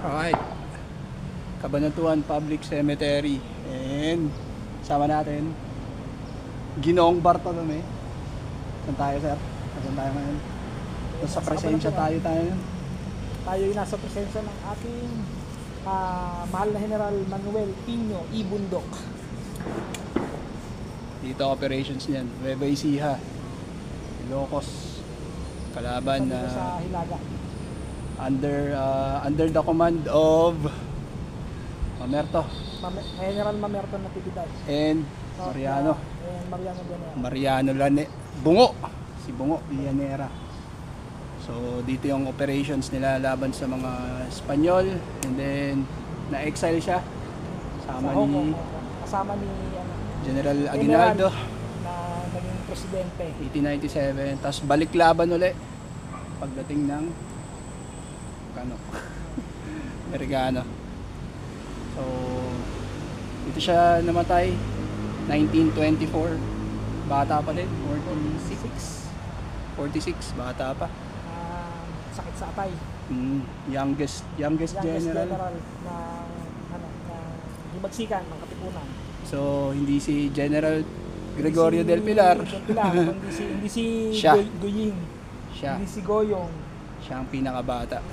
Alright, Cabanatuan Public Cemetery. And sama natin Ginoong Bartolome. Saan tayo, sir? Saan tayo ngayon? Sa presensya tayo. Tayo ay nasa presensya ng ating mahal na General Manuel Pino E. Bundok. Dito operations niyan, Nueva Ecija, Ilocos. Kalaban na sa Hilaga. under the command of Mamerto General Mamerto Natividad and Mariano. And Mariano Villanueva. Mariano Lane, Bungo, si Bungo Villanueva. So dito yung operations nila laban sa mga Espanyol, and then na-exile siya kasama ni General Aguinaldo na naging presidente 1897, tapos balik laban uli pagdating ng Amerikano. So dito siya namatay 1924, bata pa din, 46, bata pa. Sakit sa atay. Youngest general na himagsikan ng Katipunan. So hindi si General Gregorio del Pilar, hindi si siya. Goying, Siya hindi si Goyong. ang pinakabata.